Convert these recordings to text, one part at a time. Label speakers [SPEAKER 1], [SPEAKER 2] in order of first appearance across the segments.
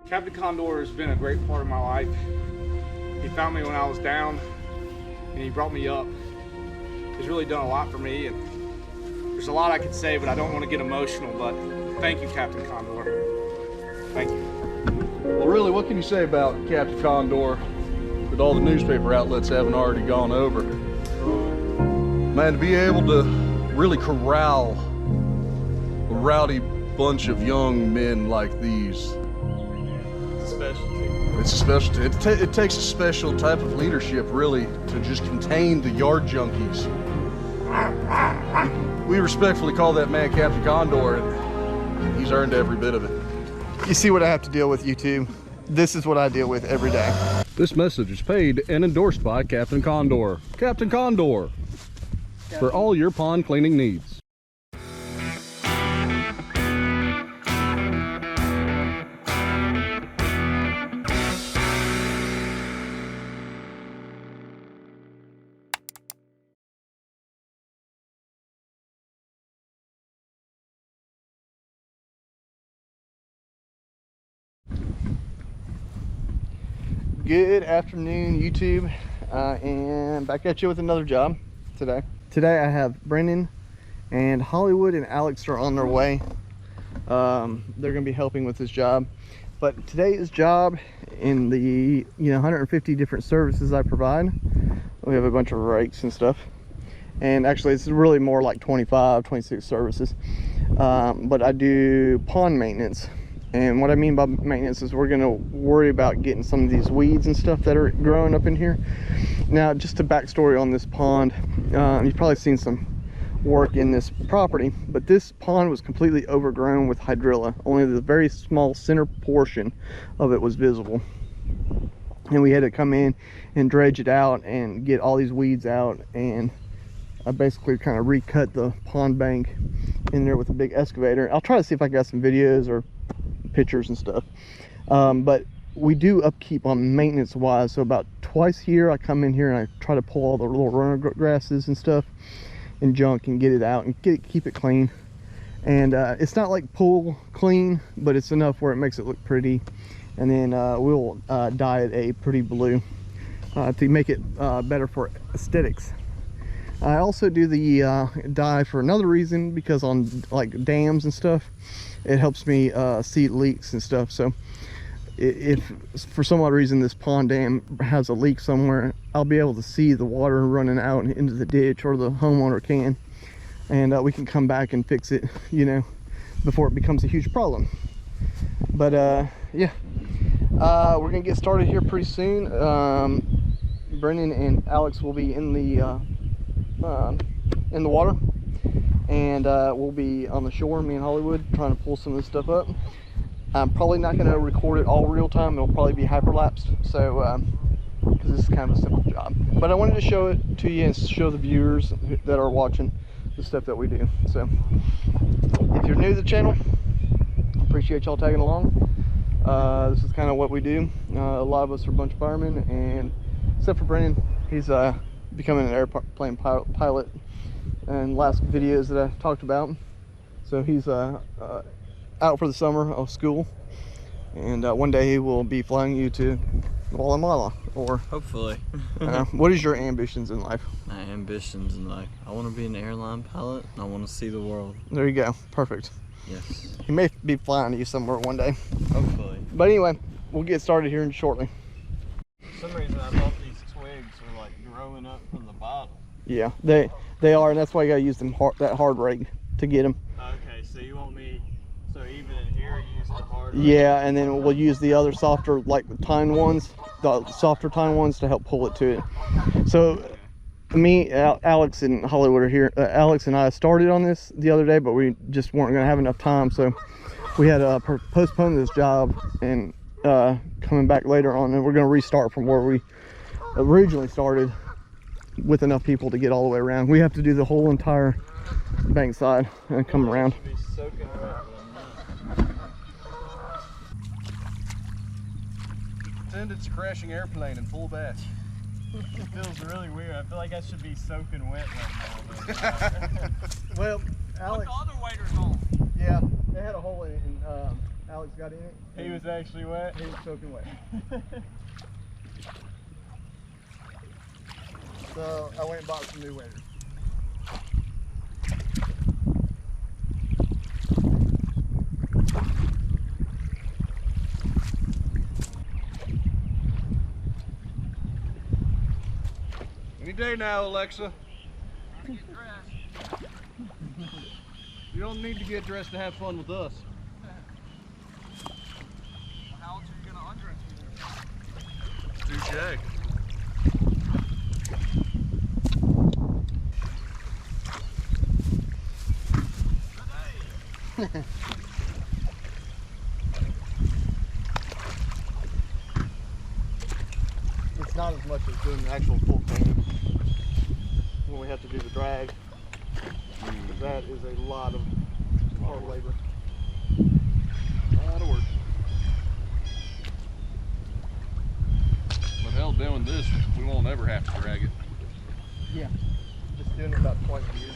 [SPEAKER 1] Captain Condor has been a great part of my life. He found me when I was down and he brought me up. He's really done a lot for me, and there's a lot I could say, but I don't want to get emotional, but thank you, Captain Condor. Thank you.
[SPEAKER 2] Well, really, what can you say about Captain Condor that all the newspaper outlets haven't already gone over? Man, to be able to really corral a rowdy bunch of young men like these,
[SPEAKER 1] It's a specialty.
[SPEAKER 2] it's a specialty. It takes a special type of leadership, really, to just contain the yard junkies. We respectfully call that man Captain Condor, and he's earned every bit of it.
[SPEAKER 3] You see what I have to deal with, YouTube. This is what I deal with every day.
[SPEAKER 2] This message is paid and endorsed by Captain Condor. Captain Condor, for all your pond cleaning needs.
[SPEAKER 3] Good afternoon, YouTube, and back at you with another job today. Today I have Brendan and Hollywood and Alex are on their way. They're gonna be helping with this job, but today's job, in the 150 different services I provide, we have a bunch of rakes and stuff, and actually it's really more like 26 services, but I do pond maintenance. And what I mean by maintenance is we're going to worry about getting some of these weeds and stuff that are growing up in here. Now, just a backstory on this pond, you've probably seen some work in this property, but this pond was completely overgrown with hydrilla. Only the very small center portion of it was visible. And we had to come in and dredge it out and get all these weeds out, and I basically kind of recut the pond bank in there with a big excavator. I'll try to see if I got some videos or pictures and stuff, but we do upkeep on maintenance wise. So about twice a year I come in here and I try to pull all the little runner grasses and stuff and junk and get it out and keep it clean. And it's not like pool clean, but it's enough where it makes it look pretty. And then we'll dye it a pretty blue to make it better for aesthetics. I also do the dye for another reason, because on like dams and stuff, it helps me see leaks and stuff. So if for some odd reason this pond dam has a leak somewhere, I'll be able to see the water running out into the ditch, or the homeowner can, and we can come back and fix it, before it becomes a huge problem. But yeah, we're gonna get started here pretty soon. Brendan and Alex will be in the water, and we'll be on the shore, me and Hollywood, trying to pull some of this stuff up. I'm probably not going to record it all real time. It'll probably be hyperlapsed, so because this is kind of a simple job, but I wanted to show it to you and show the viewers that are watching the stuff that we do. So if you're new to the channel, I appreciate y'all tagging along. This is kind of what we do. A lot of us are a bunch of firemen, and except for Brendan, he's becoming an airplane pilot, and last videos that I talked about. So he's out for the summer of school, and one day he will be flying you to Guatemala, or
[SPEAKER 4] hopefully.
[SPEAKER 3] What is your ambitions in life?
[SPEAKER 4] My ambitions in life, I want to be an airline pilot, and I want to see the world.
[SPEAKER 3] There you go, perfect.
[SPEAKER 4] Yes,
[SPEAKER 3] He may be flying you somewhere one day,
[SPEAKER 4] hopefully.
[SPEAKER 3] but anyway, we'll get started here shortly.
[SPEAKER 4] For some reason I thought these twigs were like growing up from the bottom.
[SPEAKER 3] Yeah, they are, and that's why you gotta use them that hard rake to get them.
[SPEAKER 4] Okay, so you want me, so even in here use the hard rake?
[SPEAKER 3] Yeah, and then we'll use the other softer, like the tine ones, the softer tine ones, to help pull it to it. So me, Alex and Hollywood are here. Alex and I started on this the other day, but we just weren't gonna have enough time, so we had to postpone this job and coming back later on, and we're gonna restart from where we originally started with enough people to get all the way around. We have to do the whole entire bank side and come around.
[SPEAKER 2] Pretend it's a crashing airplane in full bath.
[SPEAKER 4] It feels really weird. I feel like I should be soaking wet right now.
[SPEAKER 3] Well, Alex,
[SPEAKER 4] Put the other waders on.
[SPEAKER 3] yeah, they had a hole in it, and Alex got in it.
[SPEAKER 4] He was actually wet.
[SPEAKER 3] He was soaking wet. So I went and bought some new waders.
[SPEAKER 2] Any day now, Alexa. You don't need to get dressed to have fun with us.
[SPEAKER 1] How else are you gonna undress me?
[SPEAKER 2] Touche.
[SPEAKER 3] It's not as much as doing the actual full cleaning when we have to do the drag. That is a lot of hard labor.
[SPEAKER 2] A lot of work. But hell, doing this, we won't ever have to drag it.
[SPEAKER 3] Yeah. Just doing it about twice a year.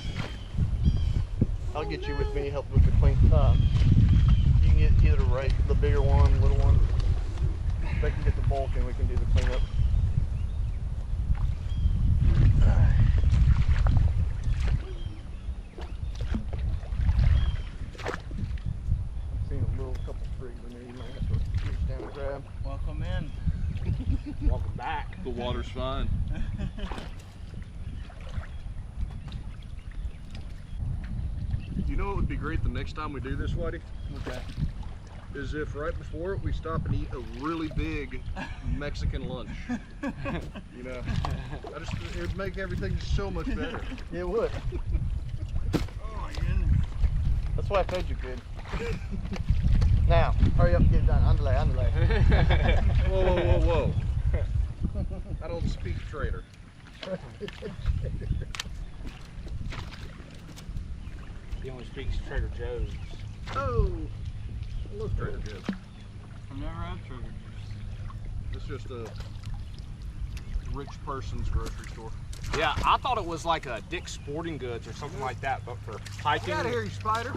[SPEAKER 3] I'll get you with me, help with the clean. You can get either the bigger one, little one. They can get the bulk and we can do the cleanup. I'm seeing a little couple sprigs in there. You might have to reach down and grab.
[SPEAKER 4] Welcome in.
[SPEAKER 1] Welcome back.
[SPEAKER 2] The water's fine. You know what would be great the next time we do this, Whitey?
[SPEAKER 3] Okay.
[SPEAKER 2] Is if right before it we stop and eat a really big Mexican lunch. You know, it would make everything so much better.
[SPEAKER 3] It would.
[SPEAKER 4] Oh my goodness.
[SPEAKER 3] That's why I told you good. Now, hurry up and get it done. Underlay, underlay.
[SPEAKER 2] Whoa, whoa, whoa, whoa. I don't speak traitor.
[SPEAKER 1] He only speaks Trader Joe's.
[SPEAKER 2] Oh, I love Trader Joe's.
[SPEAKER 4] I've never had Trader Joe's.
[SPEAKER 2] It's just a rich person's grocery store.
[SPEAKER 1] Yeah, I thought it was like a Dick's Sporting Goods or something like that, but for hiking,
[SPEAKER 2] Get out of here, you spider.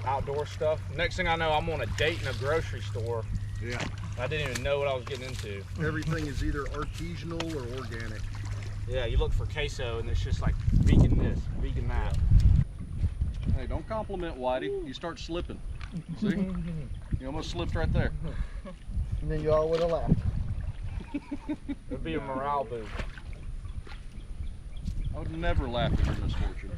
[SPEAKER 1] outdoor stuff. Next thing I know, I'm on a date in a grocery store.
[SPEAKER 2] Yeah.
[SPEAKER 1] I didn't even know what I was getting into.
[SPEAKER 2] Everything is either artisanal or organic.
[SPEAKER 1] Yeah, you look for queso and it's just like vegan this, vegan that.
[SPEAKER 2] Hey, don't compliment Whitey. You start slipping. See? You almost slipped right there.
[SPEAKER 3] And then you all would have laughed.
[SPEAKER 1] It'd be a morale boost.
[SPEAKER 2] I would never laugh at your misfortune.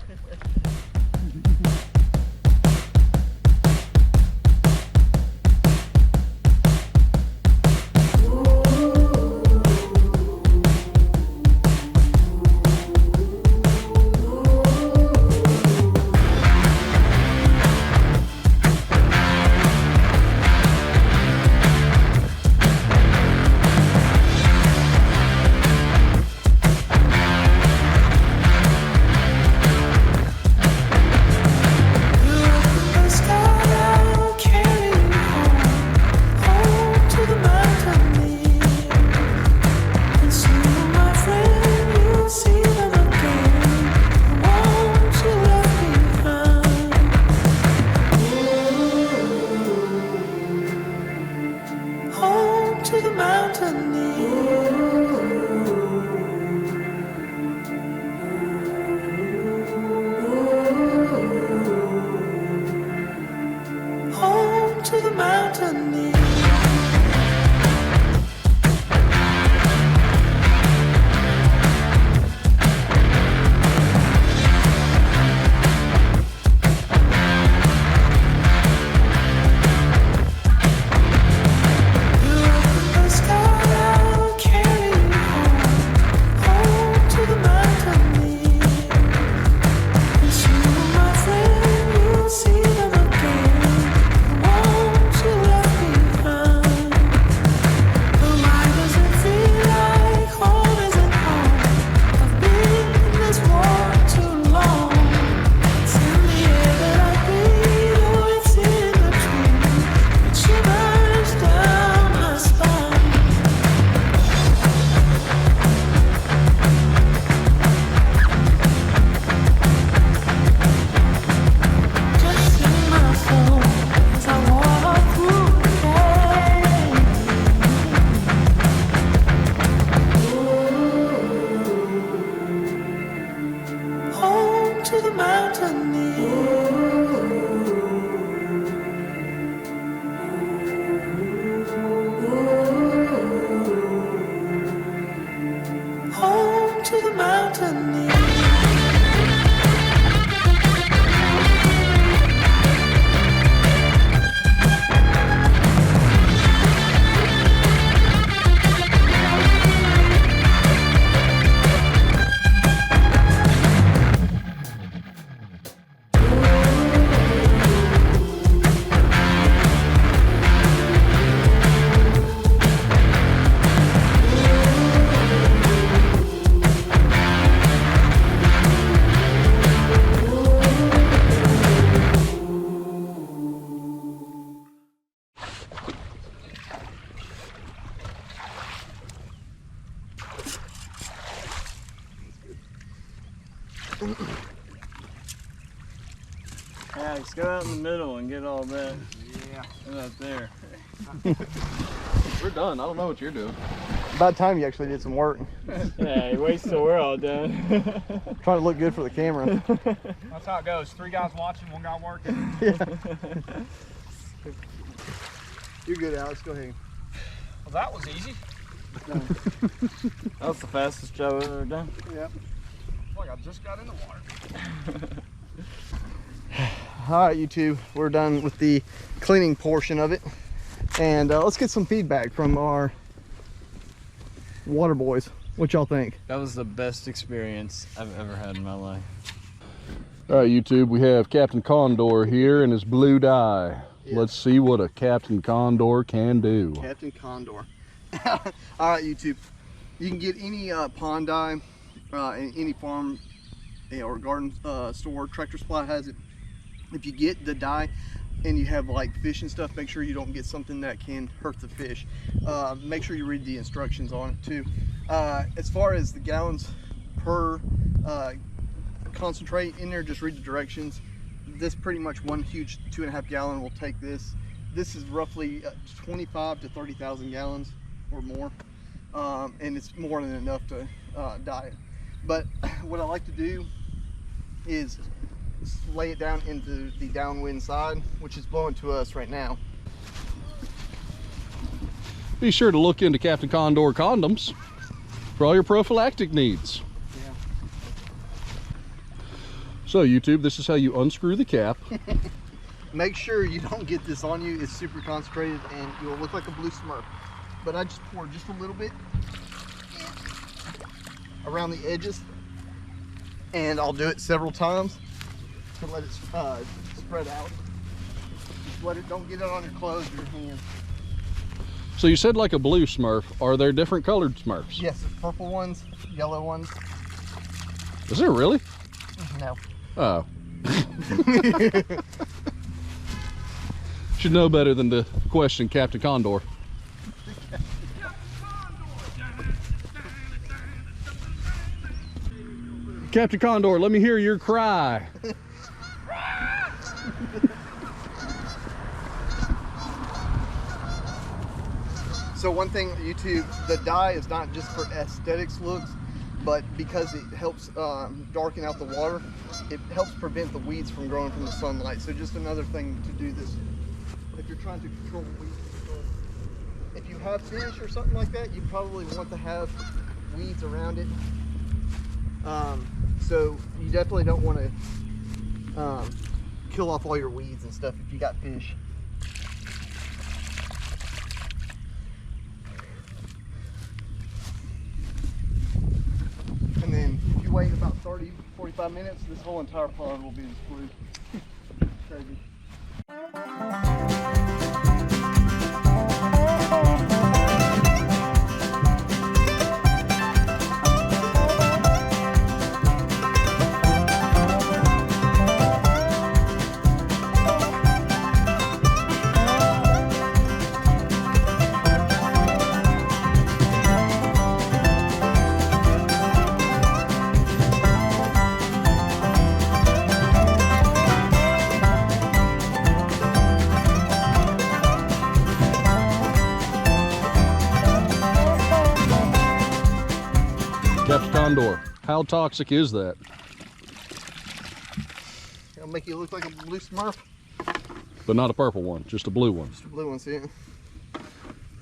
[SPEAKER 4] Alex, go out in the middle and get all that.
[SPEAKER 1] Yeah.
[SPEAKER 4] Go out there.
[SPEAKER 2] We're done. I don't know what you're doing.
[SPEAKER 3] About time you actually did some work.
[SPEAKER 4] Yeah, he waits till we're all done.
[SPEAKER 3] Trying to look good for the camera.
[SPEAKER 1] That's how it goes. 3 guys watching, 1 guy working.
[SPEAKER 3] You're good, Alex. Go ahead.
[SPEAKER 1] Well, that was easy.
[SPEAKER 4] That was the fastest job I've ever done.
[SPEAKER 3] Yep.
[SPEAKER 1] Like I just got in the water.
[SPEAKER 3] All right, YouTube, we're done with the cleaning portion of it. And let's get some feedback from our water boys. What y'all think?
[SPEAKER 4] That was the best experience I've ever had in my life.
[SPEAKER 2] All right, YouTube, we have Captain Condor here and his blue dye.
[SPEAKER 3] Yeah.
[SPEAKER 2] Let's see what a Captain Condor can do.
[SPEAKER 3] Captain Condor. All right, YouTube, you can get any pond dye in any farm or garden store. Tractor Supply has it. If you get the dye and you have like fish and stuff, make sure you don't get something that can hurt the fish. Make sure you read the instructions on it too. As far as the gallons per concentrate in there, just read the directions. This pretty much one huge 2.5 gallon will take this. This is roughly 25 to 30,000 gallons or more, and it's more than enough to dye it. But what I like to do is lay it down into the downwind side, which is blowing to us right now.
[SPEAKER 2] Be sure to look into Captain Condor condoms for all your prophylactic needs.
[SPEAKER 3] Yeah.
[SPEAKER 2] So YouTube, this is how you unscrew the cap.
[SPEAKER 3] Make sure you don't get this on you. It's super concentrated and you'll look like a blue Smurf. But I just pour just a little bit around the edges, and I'll do it several times to let it spread out. Just let it, don't get it on your clothes or your hands.
[SPEAKER 2] So you said like a blue Smurf. Are there different colored Smurfs?
[SPEAKER 3] Yes, there's purple ones, yellow ones.
[SPEAKER 2] Is there really?
[SPEAKER 3] No.
[SPEAKER 2] Oh. Should know better than to question Captain Condor. Captain Condor, let me hear your cry.
[SPEAKER 3] So one thing, YouTube, the dye is not just for aesthetics looks, but because it helps darken out the water, it helps prevent the weeds from growing from the sunlight. So just another thing to do this if you're trying to control weeds. If you have fish or something like that, you probably want to have weeds around it. So you definitely don't want to kill off all your weeds and stuff if you got fish. And then if you wait about 30-45 minutes, this whole entire pond will be this blue. Crazy.
[SPEAKER 2] Captain Condor, how toxic is that?
[SPEAKER 3] It'll make you look like a blue Smurf.
[SPEAKER 2] But not a purple one, just a blue one.
[SPEAKER 3] Just a blue one, see it?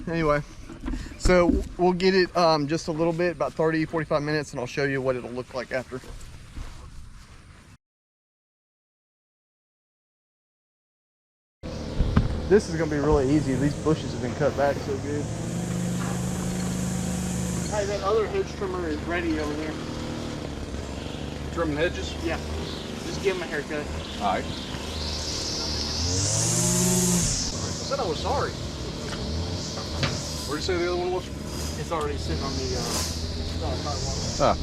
[SPEAKER 3] Anyway, so we'll get it just a little bit, about 30-45 minutes, and I'll show you what it'll look like after. This is gonna be really easy. These bushes have been cut back so good. Hey, that other hedge trimmer is ready over there.
[SPEAKER 2] Trimming hedges?
[SPEAKER 3] Yeah. Just give him a haircut.
[SPEAKER 2] All right.
[SPEAKER 3] I said I was sorry.
[SPEAKER 2] Where'd you say the other one was?
[SPEAKER 3] It's already sitting on the sidewalk.
[SPEAKER 2] Ah.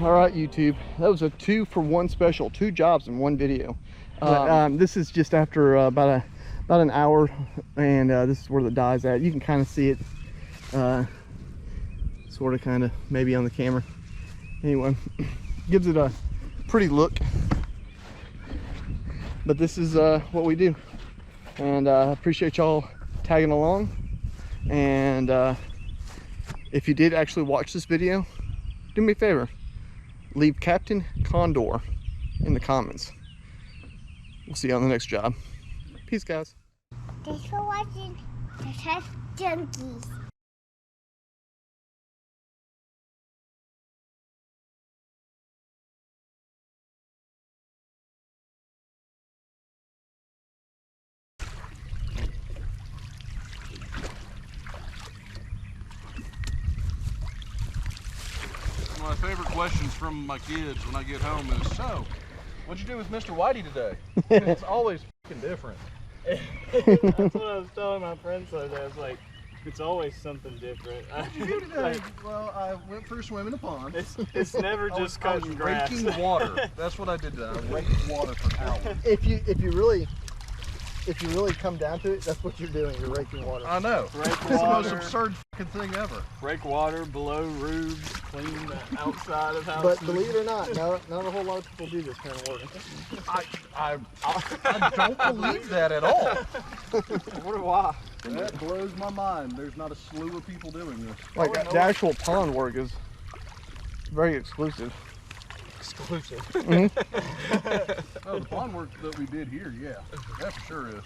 [SPEAKER 3] All right, YouTube. That was a 2-for-1 special. 2 jobs in 1 video. This is just after about an hour, and this is where the dye's at. You can kind of see it, sort of, kind of, maybe on the camera. Anyway, gives it a pretty look. But this is what we do, and I appreciate y'all tagging along. And if you did actually watch this video, do me a favor, leave Captain Condor in the comments. We'll see you on the next job. Peace, guys.
[SPEAKER 5] Thanks for watching the Tech Junkies.
[SPEAKER 2] My favorite questions from my kids when I get home is, so, what'd you do with Mr. Whitey today? It's always fucking different.
[SPEAKER 4] That's what I was telling my friends the other day. I was like, it's always something different.
[SPEAKER 2] What'd you do today? Well, I went for a swim in a pond.
[SPEAKER 4] It's never just cutting grass.
[SPEAKER 2] Raking water. That's what I did today. I raked water for hours.
[SPEAKER 3] If you really come down to it, that's what you're doing. You're raking water.
[SPEAKER 2] I know.
[SPEAKER 4] Rake
[SPEAKER 2] It's the most
[SPEAKER 4] water.
[SPEAKER 2] absurd fucking thing ever.
[SPEAKER 4] Break water, blow roofs, clean the outside of houses.
[SPEAKER 3] But believe it or not, not a whole lot of people do this kind of work.
[SPEAKER 2] I don't believe that at all.
[SPEAKER 4] I wonder why.
[SPEAKER 2] That blows my mind. There's not a slew of people doing this.
[SPEAKER 3] Like the actual pond work is very exclusive.
[SPEAKER 4] Exclusive.
[SPEAKER 2] Oh, the pond work that we did here, yeah. That for sure is.